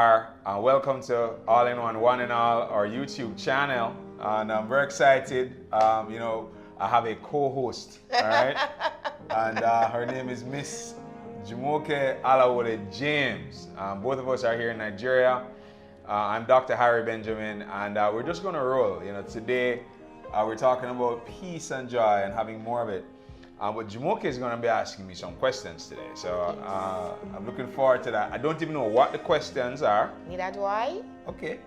are, and welcome to All in One, One and All, our YouTube channel. And I'm very excited. I have a co-host, all right? And her name is Miss Jumoke Alawode James. Both of us are here in Nigeria. I'm Dr. Harry Benjamin, and we're just going to roll. Today we're talking about peace and joy and having more of it. But Jumoke is going to be asking me some questions today, so I'm looking forward to that. I don't even know what the questions are. Neither do I. Okay.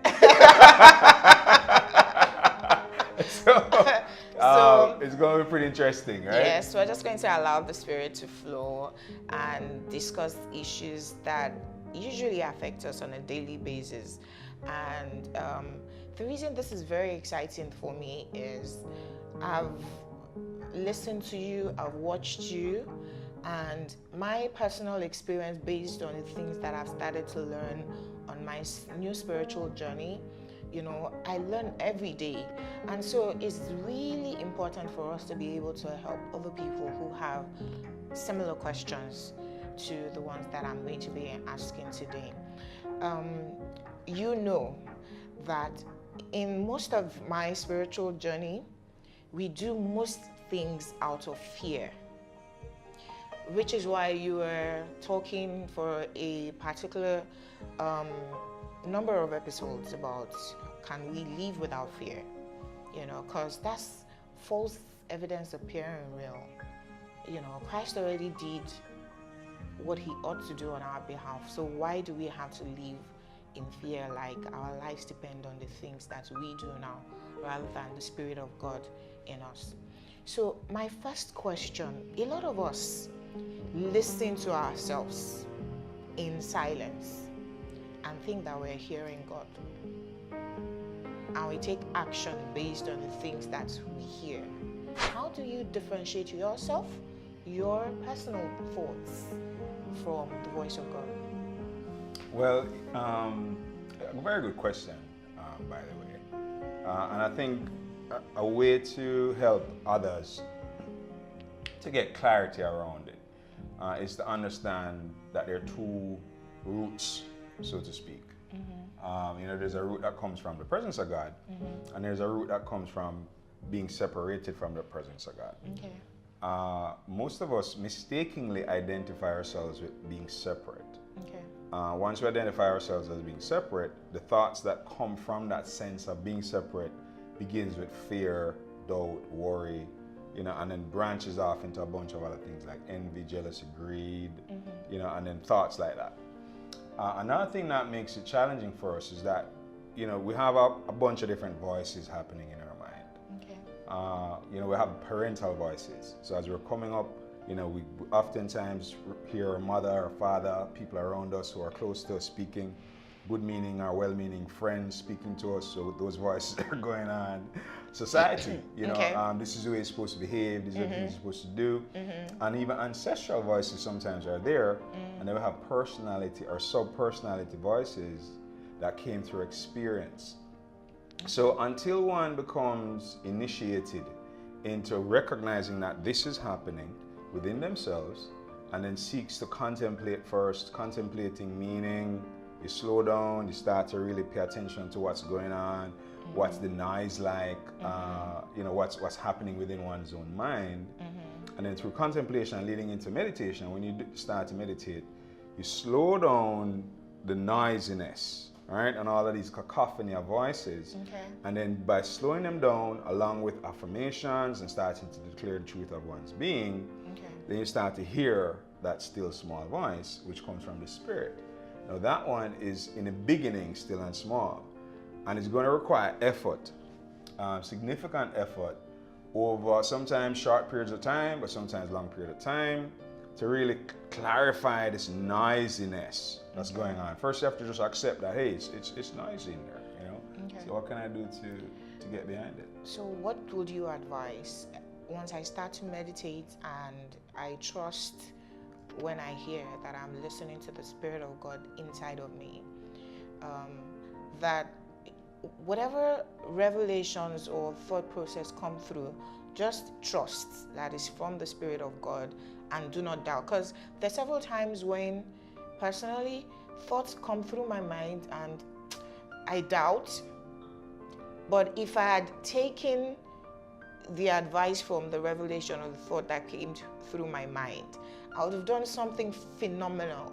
It's going to be pretty interesting, right? Yes, we're just going to allow the Spirit to flow and discuss issues that usually affect us on a daily basis. And the reason this is very exciting for me is I've listened to you, I've watched you, and my personal experience based on the things that I've started to learn on my new spiritual journey, I learn every day. And so it's really important for us to be able to help other people who have similar questions to the ones that I'm going to be asking today. You know that in most of my spiritual journey, we do most things out of fear, which is why you were talking for a particular number of episodes about can we live without fear, because that's false evidence appearing real. Christ already did what he ought to do on our behalf, so why do we have to live in fear like our lives depend on the things that we do now rather than the Spirit of God in us? So my first question, a lot of us listen to ourselves in silence and think that we're hearing God. And we take action based on the things that we hear. How do you differentiate yourself, your personal thoughts, from the voice of God? Well, a very good question, by the way. And I think a way to help others to get clarity around it is to understand that there are two roots, so to speak. There's a root that comes from the presence of God, and there's a root that comes from being separated from the presence of God. Okay. Most of us mistakenly identify ourselves with being separate. Okay. Once we identify ourselves as being separate, the thoughts that come from that sense of being separate begins with fear, doubt, worry, and then branches off into a bunch of other things like envy, jealousy, greed, and then thoughts like that. Another thing that makes it challenging for us is that, we have a bunch of different voices happening in our mind. Okay. We have parental voices. So as we're coming up, we oftentimes hear our mother or father, people around us who are close to us speaking, good meaning or well meaning friends speaking to us. So those voices are going on. Society, Okay. This is the way you're supposed to behave, this is what you're supposed to do. And even ancestral voices sometimes are there, and then we have personality or sub-personality voices that came through experience. So until one becomes initiated into recognizing that this is happening within themselves, and then seeks to contemplate first, contemplating meaning, you slow down, you start to really pay attention to what's going on, what's the noise like, what's happening within one's own mind. And then through contemplation and leading into meditation, when you start to meditate, you slow down the noisiness, right? And all of these cacophony of voices. Okay. And then by slowing them down, along with affirmations and starting to declare the truth of one's being, then you start to hear that still small voice, which comes from the Spirit. Now that one is in the beginning still and small, and it's going to require effort, significant effort over sometimes short periods of time, but sometimes long period of time, to really clarify this noisiness that's going on. First, you have to just accept that, hey, it's noisy in there, Okay. So what can I do to get behind it? So what would you advise once I start to meditate and I trust when I hear that I'm listening to the Spirit of God inside of me, that whatever revelations or thought process come through, just trust that is from the Spirit of God and do not doubt? Because there's several times when personally thoughts come through my mind and I doubt. But if I had taken the advice from the revelation or the thought that came through my mind, I would have done something phenomenal.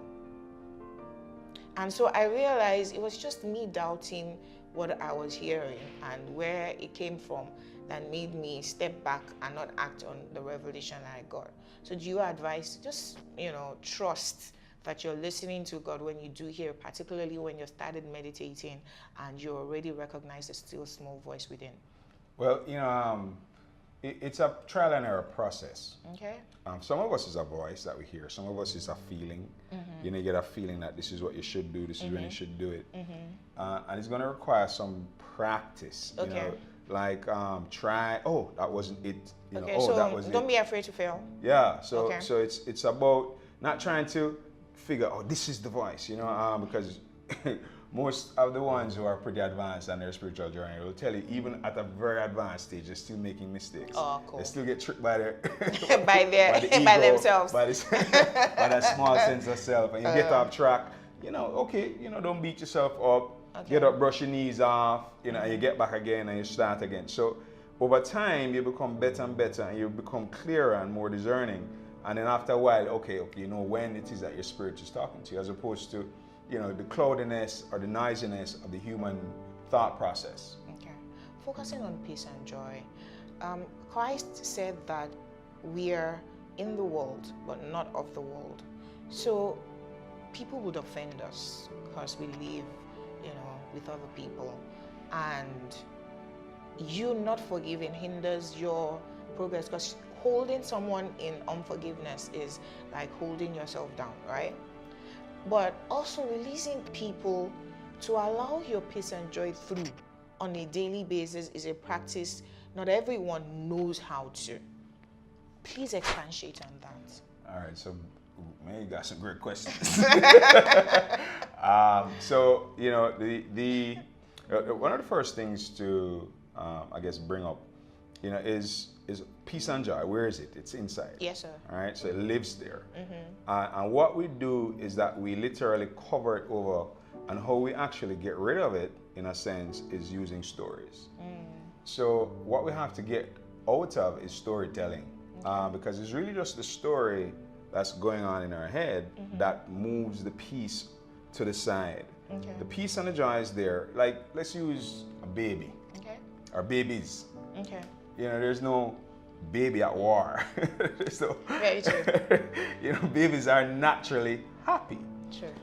And so I realized it was just me doubting what I was hearing and where it came from that made me step back and not act on the revelation I got. So do you advise, just, trust that you're listening to God when you do hear, particularly when you started meditating and you already recognize the still small voice within? Well, it's a trial and error process. Okay. Some of us is a voice that we hear. Some of us is a feeling. You get a feeling that this is what you should do. This is when you should do it. And it's going to require some practice. Okay. Like try. Oh, that wasn't it. Okay. Oh, so that was don't it. be afraid to fail. Yeah. So Okay. so it's about not trying to figure. Oh, this is the voice. Because most of the ones who are pretty advanced on their spiritual journey will tell you, even at a very advanced stage, they're still making mistakes. Oh, cool. They still get tricked by their by the ego, by themselves. by that small sense of self, and you get off track. Okay, don't beat yourself up. Okay. Get up, brush your knees off. And you get back again and you start again. So over time, you become better and better, and you become clearer and more discerning. And then after a while, okay, you know when it is that your spirit is talking to you, as opposed to the cloudiness or the noisiness of the human thought process. Okay. Focusing on peace and joy. Christ said that we are in the world, but not of the world. So people would offend us because we live, with other people. And you not forgiving hinders your progress, because holding someone in unforgiveness is like holding yourself down, right? But also releasing people to allow your peace and joy through on a daily basis is a practice not everyone knows how to. Please expatiate on that. All right, so man, you got some great questions. So the one of the first things to I guess bring up, is peace and joy. Where is it? It's inside. Yes, sir. All right, so it lives there. And what we do is that we literally cover it over, and how we actually get rid of it, in a sense, is using stories. So what we have to get out of is storytelling, because it's really just the story that's going on in our head that moves the peace to the side. Okay. The peace and the joy is there. Like, let's use a baby. Okay. Or babies. Okay. There's no baby at war. So, Very true. Babies are naturally happy. True.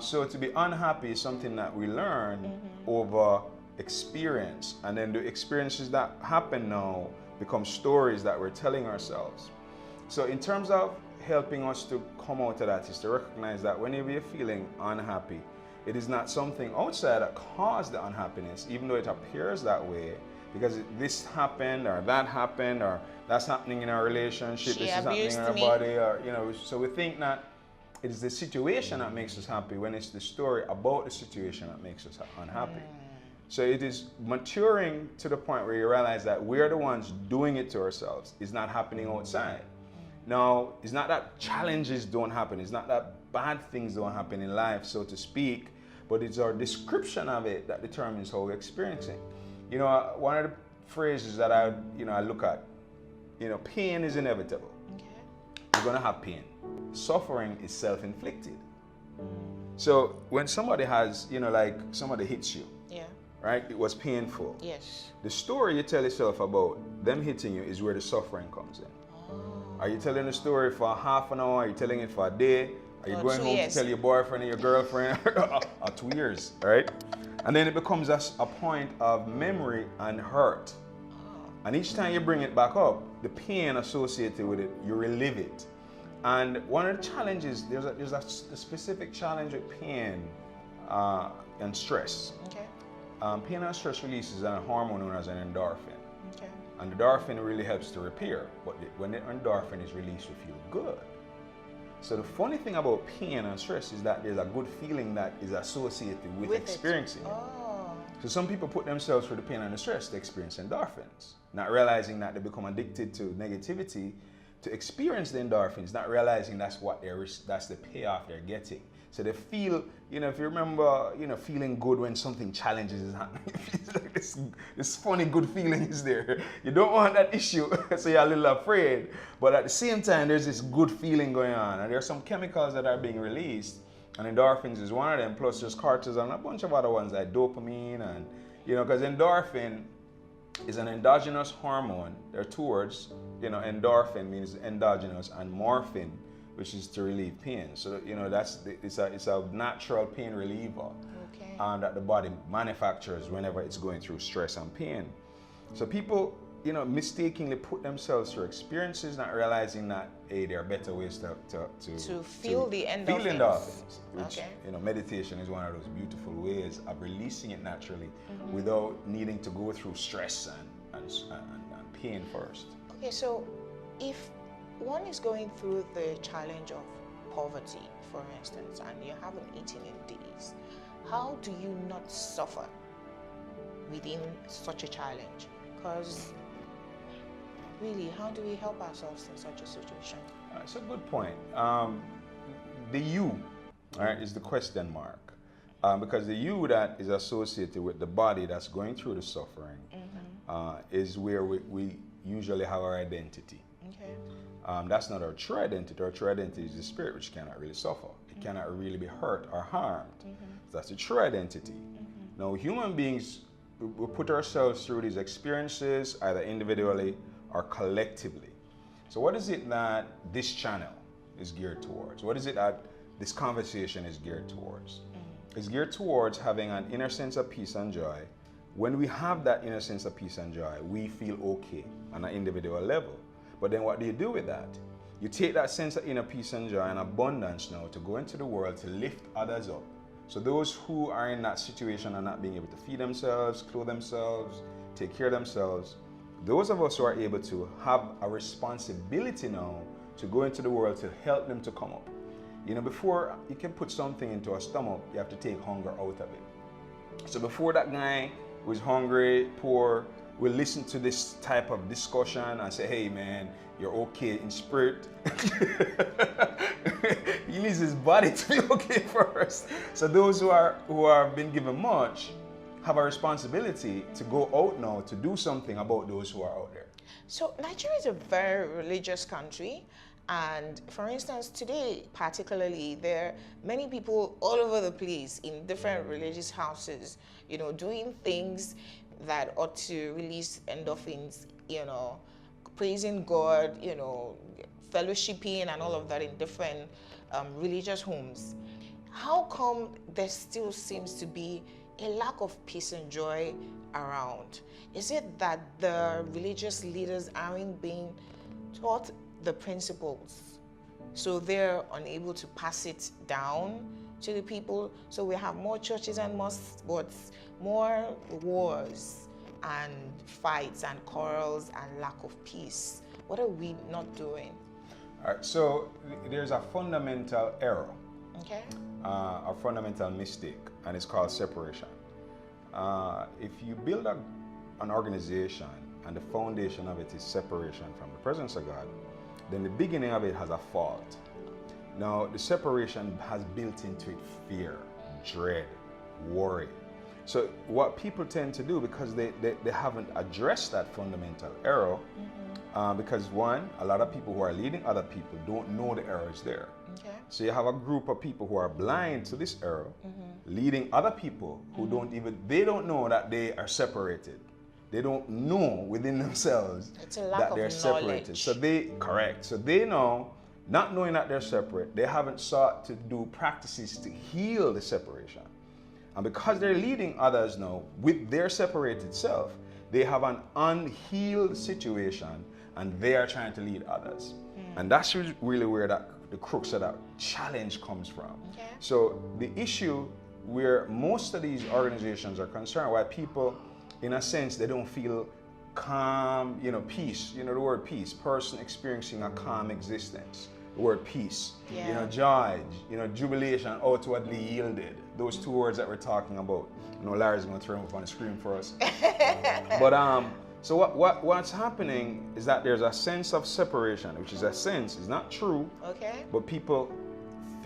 So to be unhappy is something that we learn over experience, and then the experiences that happen now become stories that we're telling ourselves. So in terms of helping us to come out of that is to recognize that whenever you're feeling unhappy, it is not something outside that caused the unhappiness, even though it appears that way, because this happened or that happened or that's happening in our relationship, this is happening in our body, or so we think that it is the situation that makes us happy when it's the story about the situation that makes us unhappy. So it is maturing to the point where you realize that we're the ones doing it to ourselves. It's not happening outside. Now, it's not that challenges don't happen. It's not that bad things don't happen in life, so to speak, but it's our description of it that determines how we experience it. One of the phrases that I look at, pain is inevitable. Okay. You're going to have pain. Suffering is self-inflicted. So when somebody has, like somebody hits you, Yeah. right? It was painful. Yes. The story you tell yourself about them hitting you is where the suffering comes in. Are you telling the story for half an hour? Are you telling it for a day? Are you going home to tell your boyfriend or your girlfriend? Or 2 years, right? And then it becomes a point of memory and hurt. And each time you bring it back up, the pain associated with it, you relive it. And one of the challenges, there's a specific challenge with pain and stress. Okay. Pain and stress releases a hormone known as an endorphin. Okay. And the endorphin really helps to repair, but when the endorphin is released, you feel good. So the funny thing about pain and stress is that there's a good feeling that is associated with experiencing it. So some people put themselves through the pain and the stress to experience endorphins, not realizing that they become addicted to negativity to experience the endorphins, not realizing that's the payoff they're getting. So they feel, if you remember, feeling good when something challenges is happening. It's like this funny good feeling is there. You don't want that issue, so you're a little afraid. But at the same time, there's this good feeling going on. And there are some chemicals that are being released. And endorphins is one of them. Plus there's cortisol and a bunch of other ones like dopamine. And, because endorphin is an endogenous hormone. There are two words. Endorphin means endogenous, and morphine, which is to relieve pain. So it's a natural pain reliever, that the body manufactures whenever it's going through stress and pain. So people, mistakenly put themselves through experiences, not realizing that there are better ways to feel the endorphins. Feel endorphins, which meditation is one of those beautiful ways of releasing it naturally, without needing to go through stress and pain first. Okay, so if one is going through the challenge of poverty, for instance, and you haven't eaten in days, how do you not suffer within such a challenge? Because really, how do we help ourselves in such a situation? It's a good point. The you, is the question mark. Because the you that is associated with the body that's going through the suffering is where we usually have our identity. Okay. That's not our true identity. Our true identity is the spirit, which cannot really suffer. It cannot really be hurt or harmed. That's the true identity. Now, human beings, we put ourselves through these experiences either individually or collectively. So what is it that this channel is geared towards? What is it that this conversation is geared towards? It's geared towards having an inner sense of peace and joy. When we have that inner sense of peace and joy, we feel okay on an individual level. But then what do you do with that? You take that sense of inner peace and joy and abundance now to go into the world to lift others up. So those who are in that situation and not being able to feed themselves, clothe themselves, take care of themselves, those of us who are able to have a responsibility now to go into the world to help them to come up. Before you can put something into a stomach, you have to take hunger out of it. So before that guy who's hungry, poor, will listen to this type of discussion and say, hey man, you're okay in spirit. He needs his body to be okay first. So those who are been given much have a responsibility to go out now to do something about those who are out there. So Nigeria is a very religious country. And for instance, today particularly, there are many people all over the place in different religious houses, doing things that ought to release endorphins, praising God, fellowshipping and all of that in different religious homes. How come there still seems to be a lack of peace and joy around? Is it that the religious leaders aren't being taught the principles, so they're unable to pass it down to the people? So we have more churches and mosques, but more wars and fights and quarrels and lack of peace. What are we not doing? All right, so there's a fundamental error, a fundamental mistake, and it's called separation. If you build an organization and the foundation of it is separation from the presence of God, then the beginning of it has a fault. Now, the separation has built into it fear, dread, worry. So what people tend to do, because they haven't addressed that fundamental error, because one, a lot of people who are leading other people don't know the error is there. So you have a group of people who are blind to this error, leading other people who they don't know that they are separated. They don't know within themselves that they're separated. So they know, not knowing that they're separate, they haven't sought to do practices to heal the separation. And because they're leading others now with their separated self, they have an unhealed situation and they are trying to lead others. And that's really where the crux of that challenge comes from. So the issue where most of these organizations are concerned, why people, in a sense, they don't feel calm, peace, the word peace, person experiencing a calm existence, the word peace, joy, jubilation, outwardly yielded, those two words that we're talking about. Larry's going to throw them up on the screen for us. But so what's happening is that there's a sense of separation, which is a sense, it's not true, but people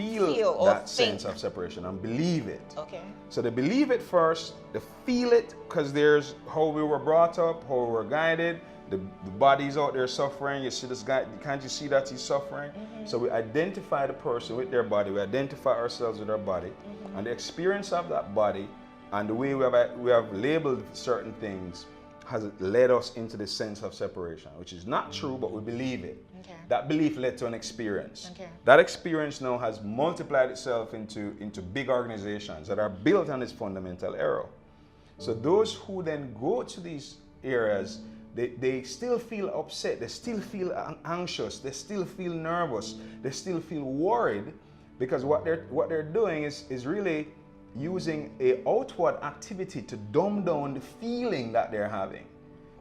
feel or that think. sense of separation and believe it. Okay. So they believe it first, they feel it because there's how we were brought up, how we were guided. The body's out there suffering. You see this guy, can't you see that he's suffering? So we identify the person with their body, we identify ourselves with our body, and the experience of that body and the way we have labeled certain things has led us into this sense of separation, which is not true, but we believe it. Okay. That belief led to an experience. Okay. That experience now has multiplied itself into big organizations that are built on this fundamental error. So those who then go to these areas, they still feel upset, they still feel anxious, they still feel nervous, they still feel worried, because what they're doing is really using a outward activity to dumb down the feeling that they're having.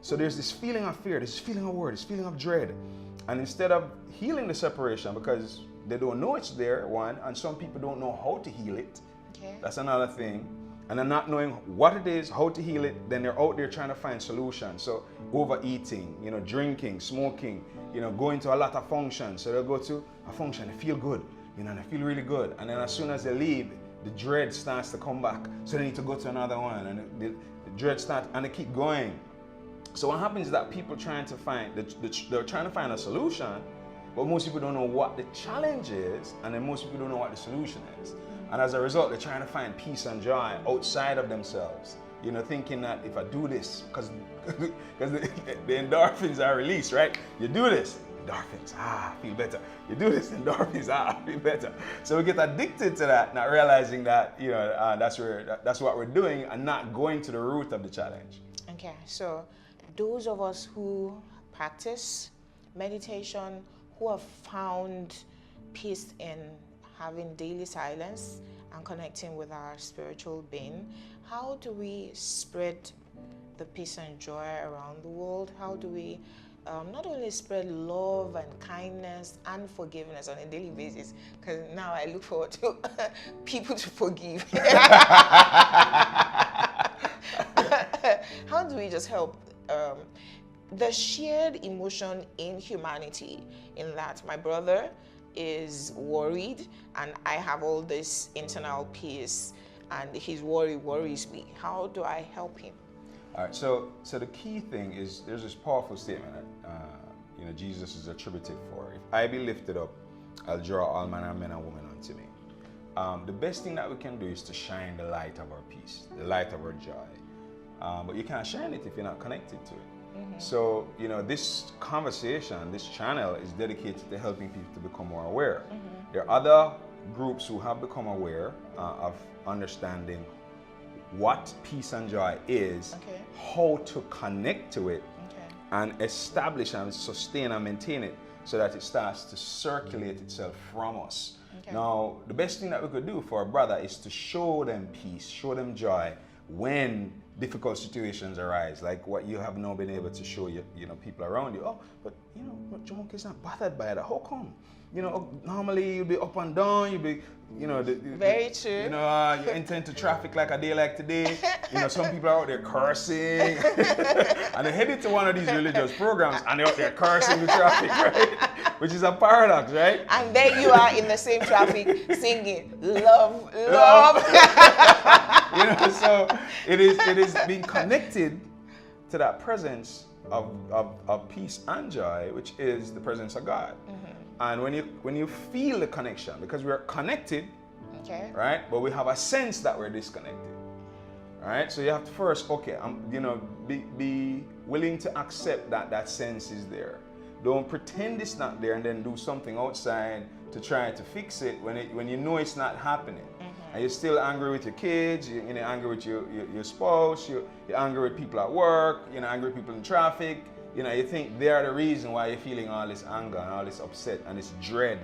So there's this feeling of fear, this feeling of worry, this feeling of dread. And instead of healing the separation, because they don't know it's there, one, and some people don't know how to heal it. Okay. That's another thing. And then not knowing what it is, how to heal it, then they're out there trying to find solutions. So overeating, drinking, smoking, going to a lot of functions. So they'll go to a function, they feel good, and they feel really good. And then as soon as they leave, the dread starts to come back. So they need to go to another one, and the dread starts, and they keep going. So what happens is that people trying to find, they're trying to find a solution, but most people don't know what the challenge is, and then most people don't know what the solution is. And as a result, they're trying to find peace and joy outside of themselves. Thinking that if I do this, because the endorphins are released, right? You do this, endorphins, feel better. You do this, endorphins, feel better. So we get addicted to that, not realizing that that's what we're doing, and not going to the root of the challenge. Okay, so those of us who practice meditation, who have found peace in having daily silence and connecting with our spiritual being, how do we spread the peace and joy around the world? How do we not only spread love and kindness and forgiveness on a daily basis? Because now I look forward to people to forgive. How do we just help the shared emotion in humanity, in that my brother is worried and I have all this internal peace and his worry worries me? How do I help him? All right, so the key thing is there's this powerful statement that Jesus is attributed for. If I be lifted up, I'll draw all manner of men and women unto me. The best thing that we can do is to shine the light of our peace, the light of our joy. But you can't shine it if you're not connected to it. So, this conversation, this channel is dedicated to helping people to become more aware. There are other groups who have become aware of understanding what peace and joy is, how to connect to it, and establish and sustain and maintain it so that it starts to circulate itself from us. Now, the best thing that we could do for a brother is to show them peace, show them joy when difficult situations arise, like what you have now been able to show people around you. But Jonk is not bothered by that. How come? Normally you'll be up and down, you'll be, very true. You enter into traffic like a day like today. Some people are out there cursing, and they're headed to one of these religious programs, and they're out there cursing the traffic, right? Which is a paradox, right? And there you are in the same traffic singing, love, love. So it is being connected to that presence of peace and joy, which is the presence of God. And when you feel the connection, because we're connected, right? But we have a sense that we're disconnected, right? So you have to first, be willing to accept that sense is there. Don't pretend it's not there and then do something outside to try to fix it when you know it's not happening. And you're still angry with your kids, you're angry with your spouse, you're angry with people at work, you're angry with people in traffic. You think they are the reason why you're feeling all this anger and all this upset and this dread.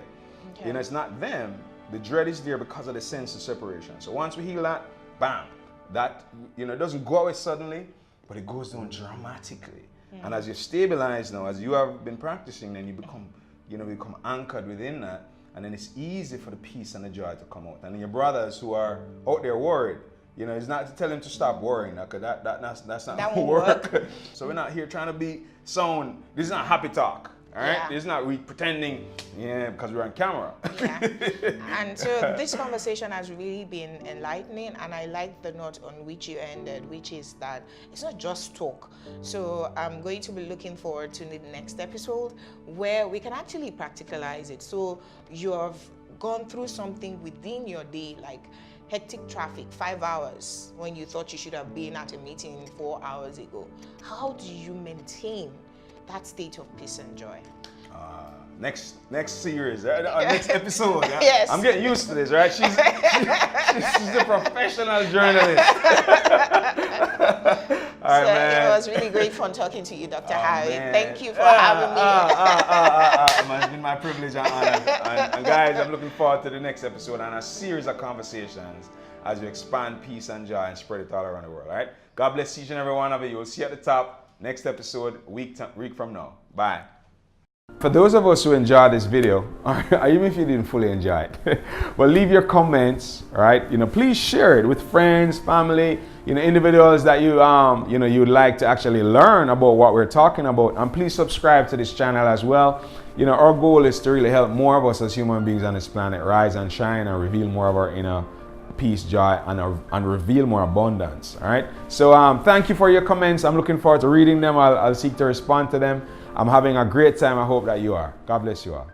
It's not them. The dread is there because of the sense of separation. So once we heal that, bam, that doesn't go away suddenly, but it goes down dramatically. And as you stabilize now, as you have been practicing, then you become anchored within that, and then it's easy for the peace and the joy to come out. And then your brothers who are out there worried, it's not to tell them to stop worrying, because that's not that going to work. So we're not here trying to be sound. This is not happy talk. All right, Yeah. it's not we pretending, because we're on camera. Yeah. And so this conversation has really been enlightening, and I like the note on which you ended, which is that it's not just talk. So I'm going to be looking forward to the next episode where we can actually practicalize it. So you have gone through something within your day, like hectic traffic, 5 hours when you thought you should have been at a meeting 4 hours ago. How do you maintain that state of peace and joy? Next series, next episode. Yes. I'm getting used to this, right? She's a professional journalist. All right, man. It was really great fun talking to you, Dr. Harry. Man. Thank you for having me. It's been my privilege and honor. And guys, I'm looking forward to the next episode and a series of conversations as we expand peace and joy and spread it all around the world. All right. God bless each and every one of you. We'll see you at the top next episode week from now. Bye. For those of us who enjoyed this video, or even if you didn't fully enjoy it, but leave your comments, right? Please share it with friends, family, individuals that you would like to actually learn about what we're talking about. And please subscribe to this channel as well. Our goal is to really help more of us as human beings on this planet rise and shine and reveal more of our inner peace, joy, and reveal more abundance. All right. So thank you for your comments. I'm looking forward to reading them. I'll seek to respond to them. I'm having a great time. I hope that you are. God bless you all.